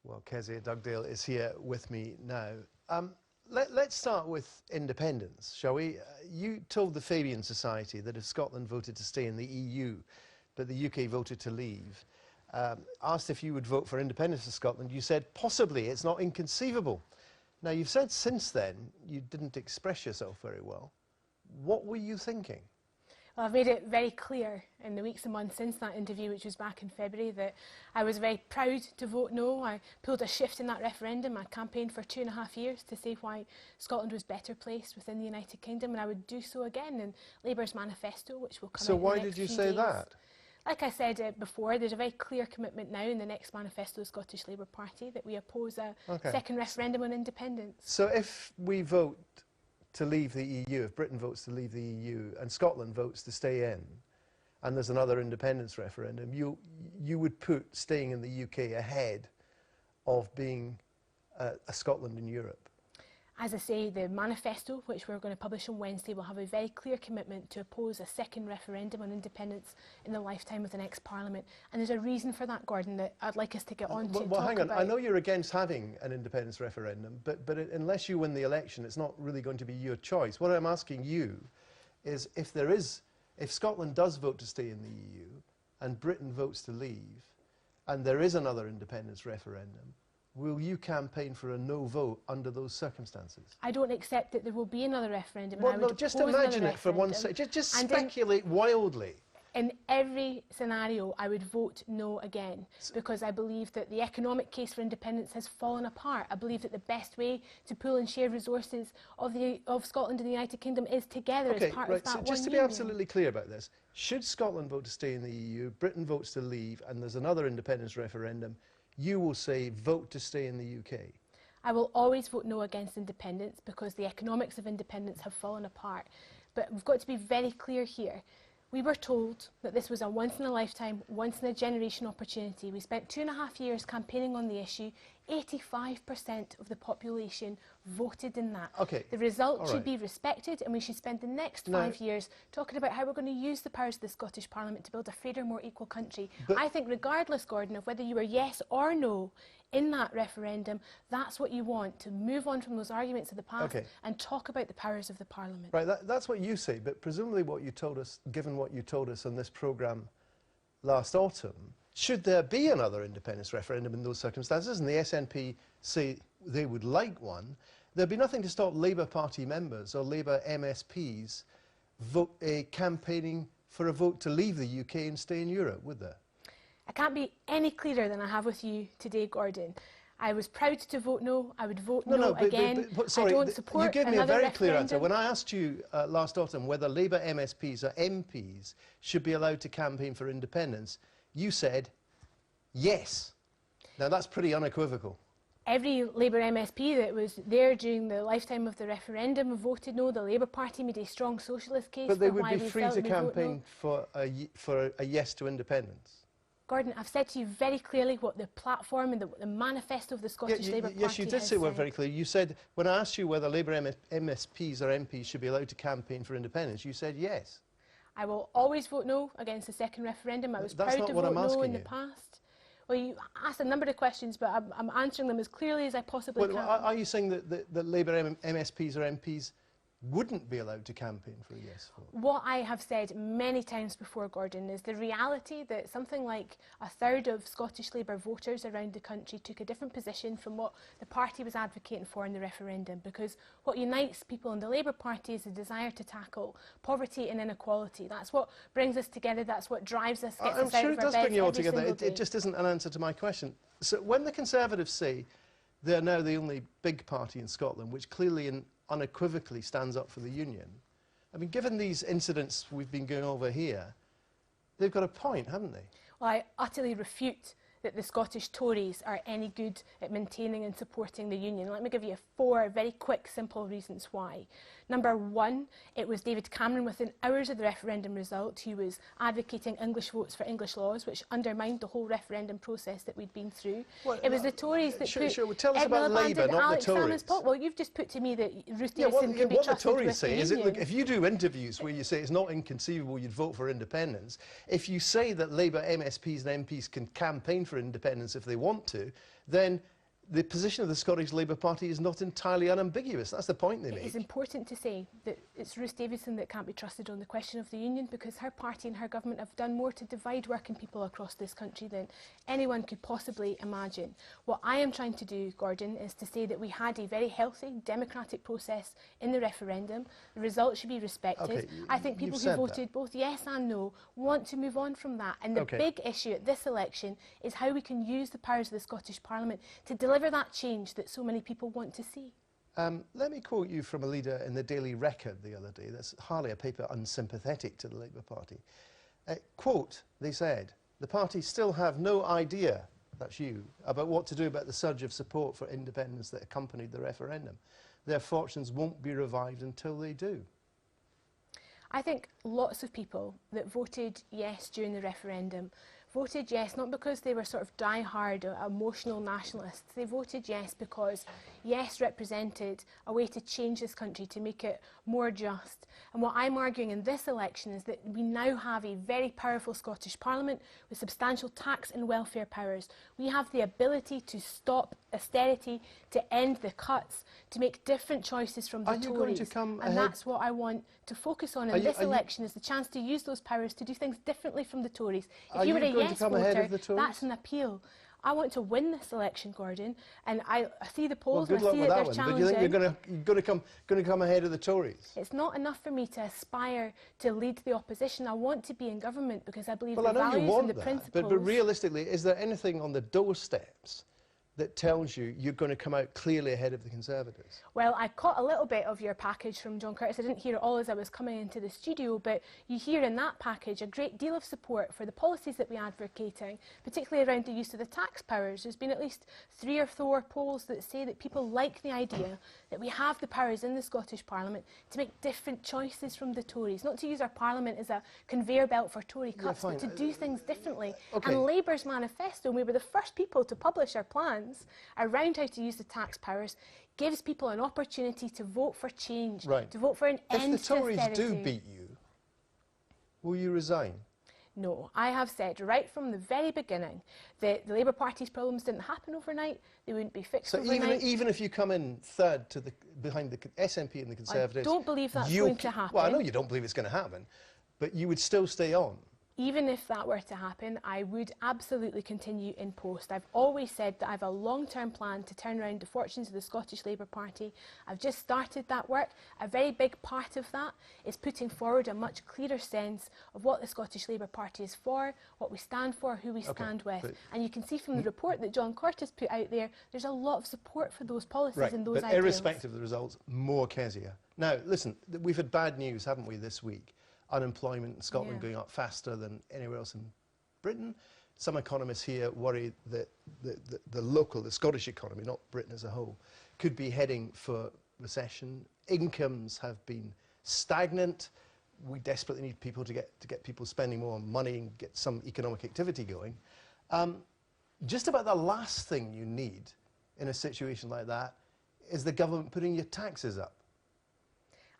Well, Kezia Dugdale is here with me now. Let's start with independence, shall we? You told the Fabian Society that if Scotland voted to stay in the EU, but the UK voted to leave, asked if you would vote for independence of Scotland, you said possibly, it's not inconceivable. Now, you've said since then you didn't express yourself very well. What were you thinking? Well, I've made it very clear in the weeks and months since that interview, which was back in February, that I was very proud to vote no. I pulled a shift in that referendum. I campaigned for 2.5 years to say why Scotland was better placed within the United Kingdom, and I would do so again in Labour's manifesto, which will come out in the next few days. So why did you say that? Like I said before, there's a very clear commitment now in the next manifesto of the Scottish Labour Party that we oppose a second referendum on independence. So if we vote to leave the EU, if Britain votes to leave the EU and Scotland votes to stay in, and there's another independence referendum, you would put staying in the UK ahead of being a Scotland in Europe? As I say, the manifesto, which we're going to publish on Wednesday, will have a very clear commitment to oppose a second referendum on independence in the lifetime of the next Parliament. And there's a reason for that, Gordon, that I'd like us to get on to. Well, hang on. I know you're against having an independence referendum, but unless you win the election, it's not really going to be your choice. What I'm asking you is if Scotland does vote to stay in the EU and Britain votes to leave, and there is another independence referendum, will you campaign for a no vote under those circumstances? I don't accept that there will be another referendum. Well, no, just imagine it for one second. Just speculate wildly. In every scenario, I would vote no again, because I believe that the economic case for independence has fallen apart. I believe that the best way to pool and share resources of Scotland and the United Kingdom is together as part of that one union. Just to be absolutely clear about this, should Scotland vote to stay in the EU, Britain votes to leave, and there's another independence referendum, you will say vote to stay in the UK? I will always vote no against independence because the economics of independence have fallen apart. But we've got to be very clear here. We were told that this was a once-in-a-lifetime, once-in-a-generation opportunity. We spent 2.5 years campaigning on the issue. 85% of the population voted in that. The result should be respected, and we should spend the next 5 years talking about how we're going to use the powers of the Scottish Parliament to build a fairer, more equal country. I think regardless, Gordon, of whether you were yes or no in that referendum, that's what you want, to move on from those arguments of the past and talk about the powers of the Parliament. Right, that's what you say, but presumably what you told us, given what you told us on this programme last autumn, should there be another independence referendum in those circumstances, and the SNP say they would like one, there'd be nothing to stop Labour Party members or Labour MSPs campaigning for a vote to leave the UK and stay in Europe, would there? I can't be any clearer than I have with you today, Gordon. I was proud to vote no. I would vote no again. Sorry, I don't support you gave me a very clear referendum. answer. When I asked you last autumn whether Labour MSPs or MPs should be allowed to campaign for independence, you said yes. Now that's pretty unequivocal. Every Labour MSP that was there during the lifetime of the referendum voted no. The Labour Party made a strong socialist case but they would be free to campaign for a yes to independence. Gordon, I've said to you very clearly what the platform and the manifesto of the Scottish Labour Party has said. Yes, you did say we're very clear. You said, when I asked you whether Labour MSPs or MPs should be allowed to campaign for independence, you said yes. I will always vote no against the second referendum. I was proud to vote no in the past. Well, you asked a number of questions, but I'm answering them as clearly as I possibly can. Are you saying that Labour MSPs or MPs wouldn't be allowed to campaign for a yes vote? What I have said many times before, Gordon, is the reality that something like 1/3 of Scottish Labour voters around the country took a different position from what the party was advocating for in the referendum, because what unites people in the Labour Party is the desire to tackle poverty and inequality. That's what brings us together, that's what drives us, gets us out of our beds every single day. I'm sure it does bring you all together. It just isn't an answer to my question. So when the Conservatives say they're now the only big party in Scotland, which clearly unequivocally stands up for the union, I mean, given these incidents we've been going over here, they've got a point, haven't they? Well, I utterly refute that the Scottish Tories are any good at maintaining and supporting the union. Let me give you 4 very quick, simple reasons why. Number 1, it was David Cameron within hours of the referendum result who was advocating English votes for English laws, which undermined the whole referendum process that we'd been through. Well, it was the Tories that tell us about Labour, not the Tories. Well, you've just put to me that Ruth Davidson can be trusted with the union. What the Tories say is, look, if you do interviews where you say it's not inconceivable you'd vote for independence, if you say that Labour MSPs and MPs can campaign for for independence if they want to, then the position of the Scottish Labour Party is not entirely unambiguous. That's the point they make. It is important to say that it's Ruth Davidson that can't be trusted on the question of the union, because her party and her government have done more to divide working people across this country than anyone could possibly imagine. What I am trying to do, Gordon, is to say that we had a very healthy democratic process in the referendum. The results should be respected. Okay, I think people who voted both yes and no want to move on from that. And the big issue at this election is how we can use the powers of the Scottish Parliament to deliver that change that so many people want to see. Let me quote you from a leader in the Daily Record the other day. That's hardly a paper unsympathetic to the Labour Party. Quote, they said, "The party still have no idea," that's you, "about what to do about the surge of support for independence that accompanied the referendum. Their fortunes won't be revived until they do." I think lots of people that voted yes during the referendum voted yes not because they were sort of die-hard or emotional nationalists. They voted yes because yes represented a way to change this country, to make it more just. And what I'm arguing in this election is that we now have a very powerful Scottish Parliament with substantial tax and welfare powers. We have the ability to stop austerity, to end the cuts, to make different choices from the Tories. Are you going to come and that's what I want to focus on in this election, is the chance to use those powers to do things differently from the Tories. If you were a yes voter, that's an appeal. I want to win this election, Gordon, and I see the polls and I see that they're challenging. But you think you're going to come ahead of the Tories? It's not enough for me to aspire to lead the opposition. I want to be in government because I believe the I know values you want and the that, principles. but realistically, is there anything on the doorsteps that tells you you're going to come out clearly ahead of the Conservatives? Well, I caught a little bit of your package from John Curtis. I didn't hear it all as I was coming into the studio, but you hear in that package a great deal of support for the policies that we're advocating, particularly around the use of the tax powers. There's been at least 3 or 4 polls that say that people like the idea that we have the powers in the Scottish Parliament to make different choices from the Tories, not to use our Parliament as a conveyor belt for Tory cuts, but to do things differently. And Labour's manifesto, and we were the first people to publish our plans around how to use the tax powers, gives people an opportunity to vote for change, to vote for an end to austerity. If the Tories do beat you, will you resign? No, I have said right from the very beginning that the Labour Party's problems didn't happen overnight, they wouldn't be fixed overnight. So even if you come in third to behind the SNP and the Conservatives... I don't believe that's going to happen. Well, I know you don't believe it's going to happen, but you would still stay on. Even if that were to happen, I would absolutely continue in post. I've always said that I have a long-term plan to turn around the fortunes of the Scottish Labour Party. I've just started that work. A very big part of that is putting forward a much clearer sense of what the Scottish Labour Party is for, what we stand for, who we stand with. And you can see from the report that John Curtis put out there, there's a lot of support for those policies and those ideals. But irrespective of the results, more Kezia. Now, listen, we've had bad news, haven't we, this week? Unemployment in Scotland going up faster than anywhere else in Britain. Some economists here worry that the Scottish economy, not Britain as a whole, could be heading for recession. Incomes have been stagnant. We desperately need people to get people spending more money and get some economic activity going. Just about the last thing you need in a situation like that is the government putting your taxes up.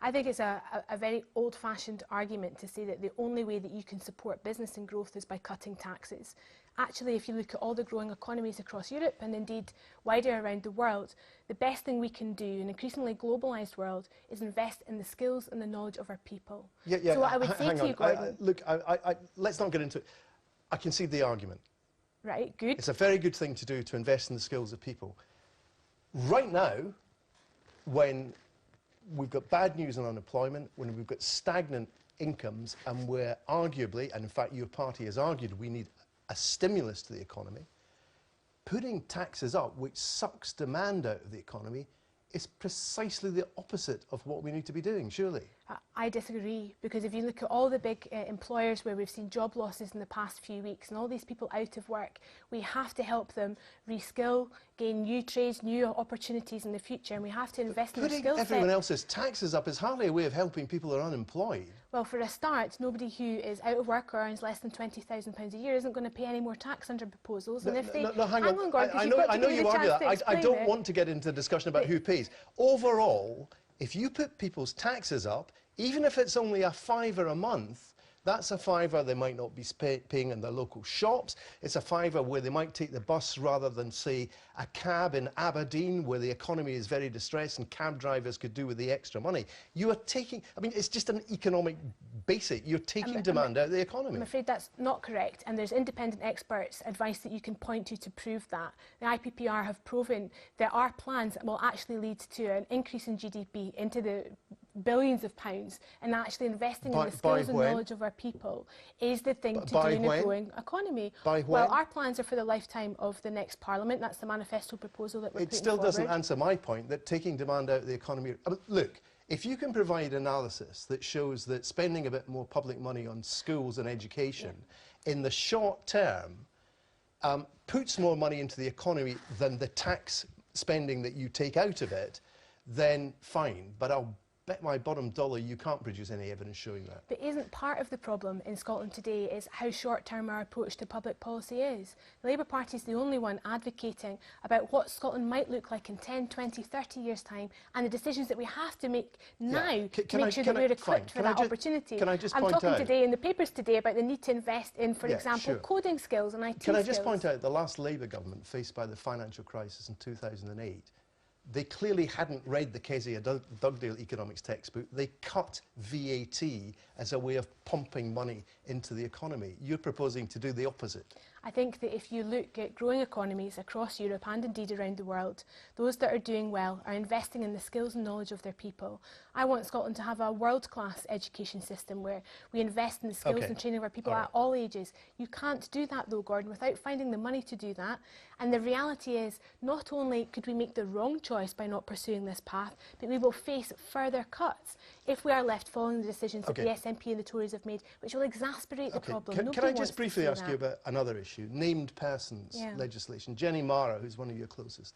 I think it's a very old-fashioned argument to say that the only way that you can support business and growth is by cutting taxes. Actually, if you look at all the growing economies across Europe and indeed wider around the world, the best thing we can do in an increasingly globalised world is invest in the skills and the knowledge of our people. So what I would say to you, Gordon... Look, let's not get into it. I concede the argument. Right, good. It's a very good thing to do, to invest in the skills of people. Right now, when we've got bad news on unemployment, when we've got stagnant incomes, and we're arguably, and in fact your party has argued, we need a stimulus to the economy, putting taxes up, which sucks demand out of the economy, is precisely the opposite of what we need to be doing, surely. I disagree, because if you look at all the big employers where we've seen job losses in the past few weeks and all these people out of work, we have to help them reskill, gain new trades, new opportunities in the future, and we have to invest in their skill set. Putting everyone else's taxes up is hardly a way of helping people who are unemployed. Well, for a start, nobody who is out of work or earns less than £20,000 a year isn't going to pay any more tax under proposals. And if they... No, hang on, Gordon, I know you argue that. I don't want to get into a discussion about who pays. Overall, if you put people's taxes up, even if it's only a £5 a month, That's a fiver they might not be paying in their local shops. It's a fiver where they might take the bus rather than, say, a cab in Aberdeen, where the economy is very distressed and cab drivers could do with the extra money. You are taking, I mean, it's just an economic basic. You're taking demand out of the economy. I'm afraid that's not correct, and there's independent experts' advice that you can point to prove that. The IPPR have proven there are plans that will actually lead to an increase in GDP into the billions of pounds, and actually investing in the skills and knowledge of our people is the thing to do in a growing economy. Well, our plans are for the lifetime of the next Parliament. That's the manifesto proposal that we're putting forward. It still doesn't answer my point that taking demand out of the economy... Look, if you can provide analysis that shows that spending a bit more public money on schools and education in the short term puts more money into the economy than the tax spending that you take out of it, then fine. But I'll bet my bottom dollar you can't produce any evidence showing that. But isn't part of the problem in Scotland today is how short-term our approach to public policy is? The Labour Party is the only one advocating about what Scotland might look like in 10, 20, 30 years' time, and the decisions that we have to make now to make sure that we're equipped for that opportunity. Can I just I'm point talking out today in the papers today about the need to invest in, for example, coding skills and IT skills. Can I just point out the last Labour government faced by the financial crisis in 2008, they clearly hadn't read the Kezia Dugdale economics textbook. They cut VAT as a way of pumping money into the economy. You're proposing to do the opposite. I think that if you look at growing economies across Europe and indeed around the world, those that are doing well are investing in the skills and knowledge of their people. I want Scotland to have a world-class education system where we invest in the skills and training of our people at all ages. You can't do that though, Gordon, without finding the money to do that. And the reality is, not only could we make the wrong choice by not pursuing this path, but we will face further cuts if we are left following the decisions that the SNP and the Tories have made, which will exacerbate the problem. Can I just briefly ask you about another issue? Named persons legislation. Jenny Mara, who's one of your closest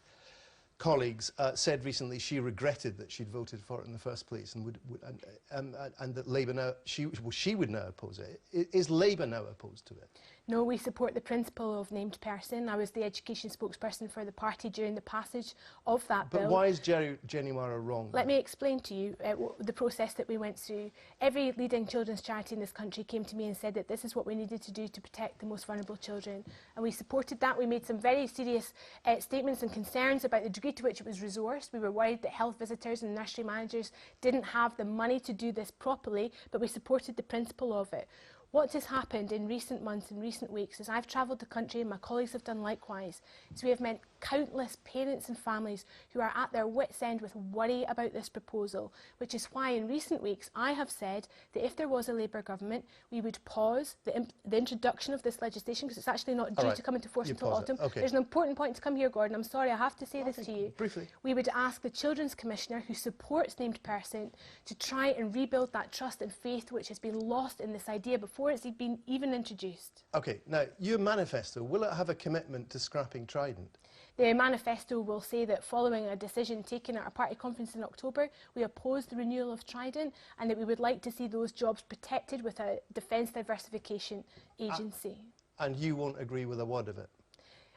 colleagues, said recently she regretted that she'd voted for it in the first place, and that Labour now she would now oppose it. Is Labour now opposed to it? No, we support the principle of named person. I was the education spokesperson for the party during the passage of that bill. But why is Jenny Mara wrong? Let me explain to you the process that we went through. Every leading children's charity in this country came to me and said that this is what we needed to do to protect the most vulnerable children. And we supported that. We made some very serious statements and concerns about the degree to which it was resourced. We were worried that health visitors and nursery managers didn't have the money to do this properly, but we supported the principle of it. What has happened in recent months and recent weeks is I've travelled the country and my colleagues have done likewise. So we have met countless parents and families who are at their wits' end with worry about this proposal, which is why in recent weeks I have said that if there was a Labour government, we would pause the introduction of this legislation, because it's actually not due to come into force until autumn. There's an important point to come here, Gordon. I'm sorry, I have to say this to you. Briefly. We would ask the Children's Commissioner, who supports named person, to try and rebuild that trust and faith which has been lost in this idea before it's been even introduced. OK, now, your manifesto, will it have a commitment to scrapping Trident? The manifesto will say that following a decision taken at our party conference in October, we oppose the renewal of Trident and that we would like to see those jobs protected with a defence diversification agency. And you won't agree with a word of it?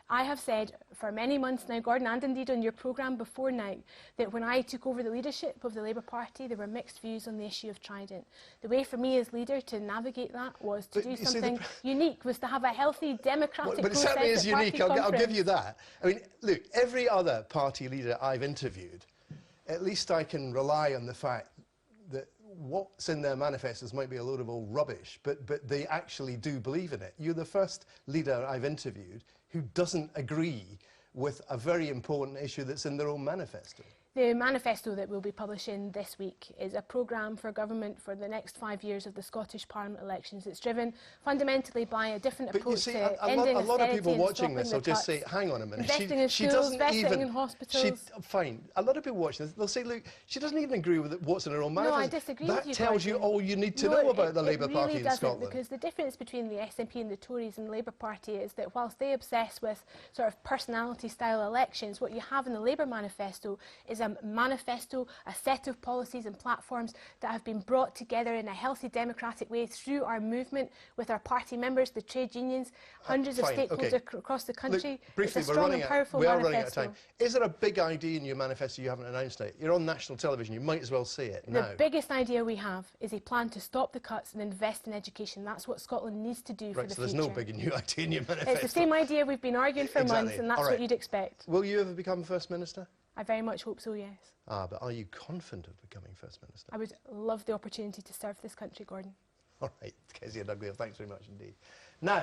I have said for many months now, Gordon, and indeed on your programme before now, that when I took over the leadership of the Labour Party, there were mixed views on the issue of Trident. The way for me as leader to navigate that was to do something unique, was to have a healthy democratic process. But it certainly is unique, I'll give you that. I mean, look, every other party leader I've interviewed, at least I can rely on the fact that what's in their manifestos might be a load of old rubbish, but they actually do believe in it. You're the first leader I've interviewed who doesn't agree with a very important issue that's in their own manifesto. The manifesto that we'll be publishing this week is a programme for government for the next 5 years of the Scottish Parliament elections. It's driven fundamentally by a different approach to ending a lot of people watching this will just say, hang on a minute. Investing in schools, investing in hospitals. Fine. A lot of people watching this, they'll say, look, she doesn't even agree with what's in her own manifesto. No, I disagree with you. That tells you all you need to know about the Labour Party in Scotland. Because the difference between the SNP and the Tories and the Labour Party is that whilst they obsess with sort of personality-style elections, what you have in the Labour manifesto is a manifesto, a set of policies and platforms that have been brought together in a healthy democratic way through our movement with our party members, the trade unions, hundreds of stakeholders across the country. Look, briefly, it's a strong and powerful manifesto. We are running out of time. Is there a big idea in your manifesto you haven't announced it? You're on national television, you might as well see it now. The biggest idea we have is a plan to stop the cuts and invest in education. That's what Scotland needs to do for the future. So there's no big new idea in your manifesto. It's the same idea we've been arguing for months, and that's what you'd expect. Will you ever become First Minister? I very much hope so, yes. But are you confident of becoming First Minister? I would love the opportunity to serve this country, Gordon. All right, Kezia Dugdale, thanks very much indeed. Now,